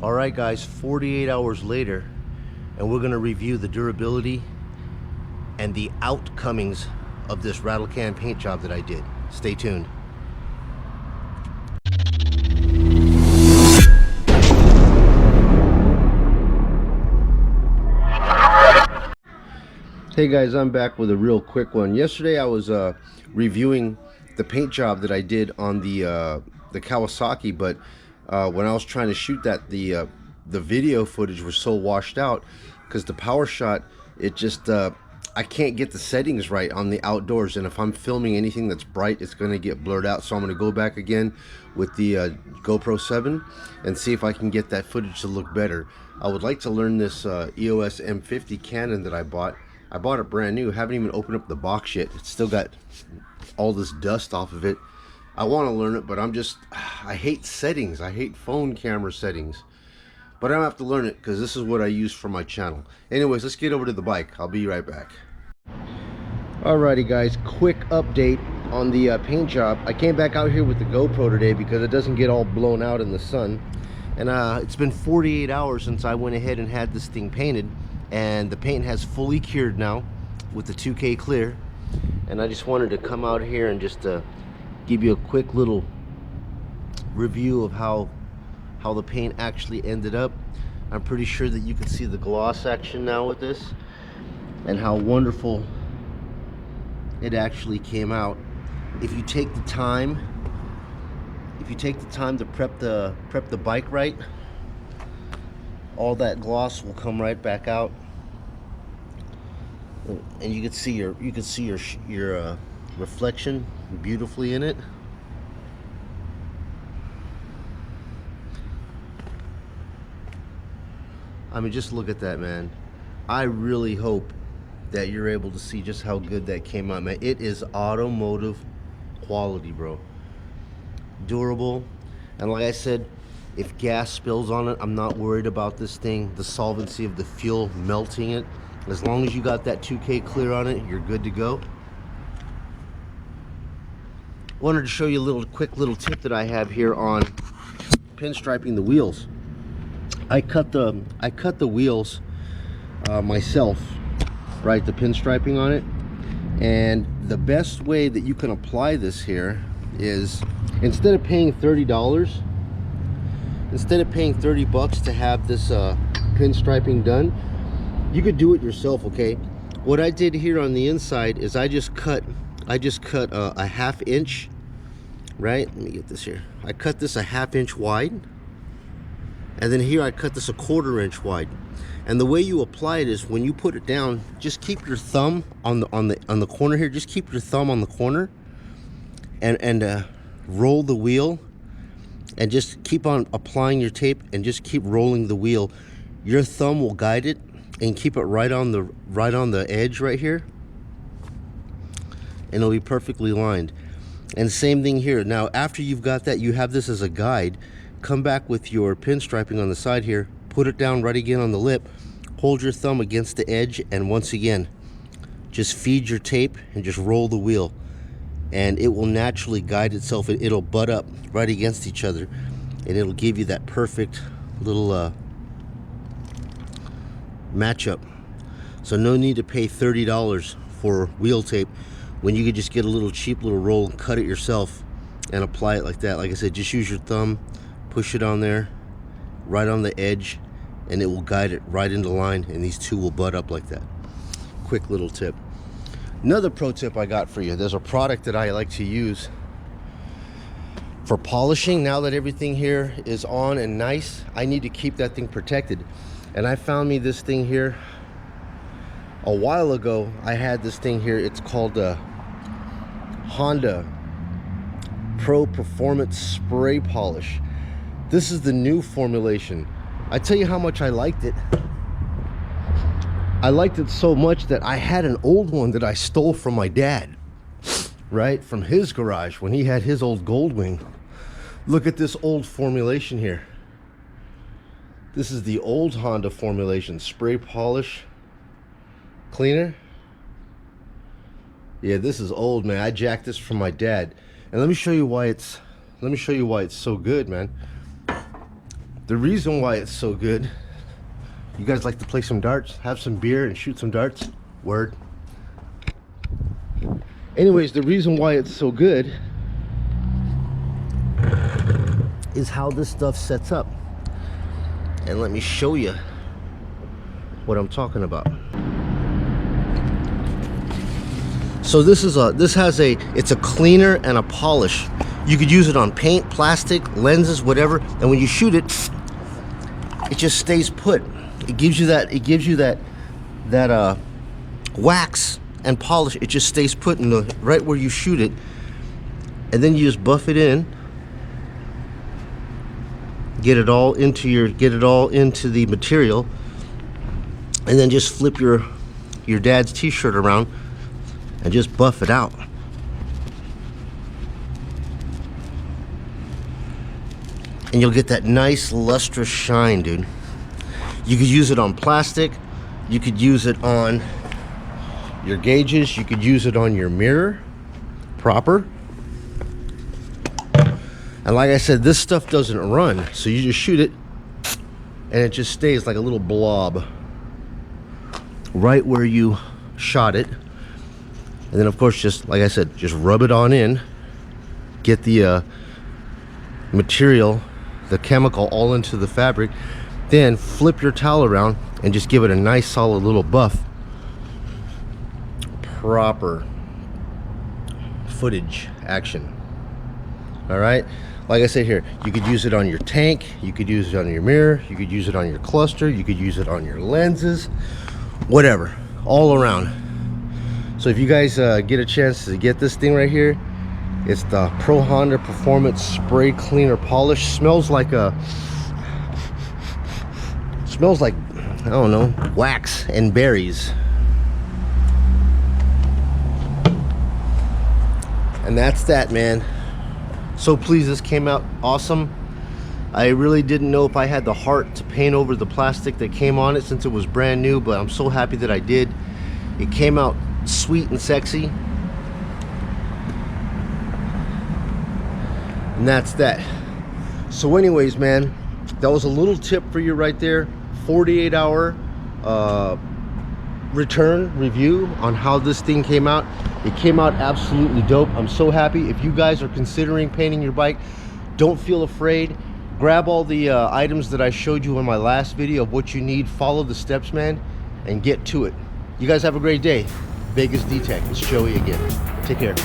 Alright guys, 48 hours later, and we're going to review the durability and the outcomings of this rattle can paint job that I did. Stay tuned. Hey guys, I'm back with a real quick one. Yesterday I was reviewing the paint job that I did on the Kawasaki, but when I was trying to shoot that, the video footage was so washed out because the power shot, it just I can't get the settings right on the outdoors, and if I'm filming anything that's bright, it's going to get blurred out. So I'm going to go back again with the GoPro 7 and see if I can get that footage to look better. I would like to learn this EOS M50 Canon that I bought. I bought it brand new, haven't even opened up the box yet. It's still got all this dust off of it. I want to learn it, but I hate settings. I hate phone camera settings. But I don't have to learn it because this is what I use for my channel. Anyways, let's get over to the bike. I'll be right back. Alrighty guys, quick update on the paint job. I came back out here with the GoPro today because it doesn't get all blown out in the sun. And it's been 48 hours since I went ahead and had this thing painted. And the paint has fully cured now with the 2K clear. And I just wanted to come out here and just give you a quick little review of how the paint actually ended up. I'm pretty sure that you can see the gloss action now with this and how wonderful it actually came out. If you take the time to prep the bike right, all that gloss will come right back out, and you can see your reflection beautifully in it. I mean, just look at that, man. I really hope that you're able to see just how good that came out, man. It is automotive quality, bro. Durable, and like I said, if gas spills on it, I'm not worried about this thing. The solvency of the fuel melting it. As long as you got that 2K clear on it, you're good to go. Wanted to show you a quick little tip that I have here on pinstriping the wheels. I cut the wheels myself, right? The pinstriping on it. And the best way that you can apply this here is, instead of paying $30, instead of paying $30 to have this pinstriping done, you could do it yourself. Okay, what I did here on the inside is I just cut a half inch, right? Let me get this here. I cut this a half inch wide, and then here I cut this a 1/4 inch wide. And the way you apply it is, when you put it down, just keep your thumb on the corner here. Just keep your thumb on the corner, and roll the wheel, and just keep on applying your tape, and just keep rolling the wheel. Your thumb will guide it and keep it right on the edge right here, and it'll be perfectly lined. And same thing here. Now after you've got that, you have this as a guide. Come back with your pinstriping on the side here, put it down right again on the lip, hold your thumb against the edge, and once again just feed your tape and just roll the wheel, and it will naturally guide itself. It'll butt up right against each other, and it'll give you that perfect little matchup. So no need to pay $30 for wheel tape when you could just get a little cheap little roll and cut it yourself and apply it like that. Like I said, just use your thumb, push it on there right on the edge, and it will guide it right into line, and these two will butt up like that. Quick little tip. Another pro tip I got for you, there's a product that I like to use for polishing. Now that everything here is on and nice, I need to keep that thing protected. And I found me this thing here a while ago. I had this thing here. It's called a Honda Pro Performance Spray Polish. This is the new formulation. I tell you how much I liked it. I liked it so much that I had an old one that I stole from my dad, right? From his garage when he had his old Goldwing. Look at this old formulation here. This is the old Honda formulation, spray polish cleaner. Yeah, this is old, man. I jacked this from my dad. And let me show you why it's so good, man. The reason why it's so good, you guys like to play some darts, have some beer and shoot some darts? Word. Anyways, the reason why it's so good is how this stuff sets up. And let me show you what I'm talking about. So it's a cleaner and a polish. You could use it on paint, plastic, lenses, whatever, and when you shoot it, it just stays put. It gives you that wax and polish. It just stays put in right where you shoot it, and then you just buff it in, get it all into the material, and then just flip your dad's t-shirt around and just buff it out. And you'll get that nice lustrous shine, dude. You could use it on plastic, you could use it on your gauges, you could use it on your mirror proper. And like I said, this stuff doesn't run, so you just shoot it and it just stays like a little blob right where you shot it. And then of course, just like I said, just rub it on in, get the material, the chemical all into the fabric, then flip your towel around and just give it a nice solid little buff. Proper footage action. All right, like I said here, you could use it on your tank, you could use it on your mirror, you could use it on your cluster, you could use it on your lenses, whatever, all around. So if you guys get a chance to get this thing right here, it's the Pro Honda Performance Spray Cleaner Polish. Smells like I don't know, wax and berries. And that's that, man. So pleased, this came out awesome. I really didn't know if I had the heart to paint over the plastic that came on it since it was brand new, but I'm so happy that I did. It came out sweet and sexy. And that's that. So anyways, man, that was a little tip for you right there. 48-hour return review on how this thing came out. It came out absolutely dope. I'm so happy. If you guys are considering painting your bike, don't feel afraid. Grab all the items that I showed you in my last video of what you need. Follow the steps, man, and get to it. You guys have a great day. Vegas D-Tech. It's Joey again. Take care.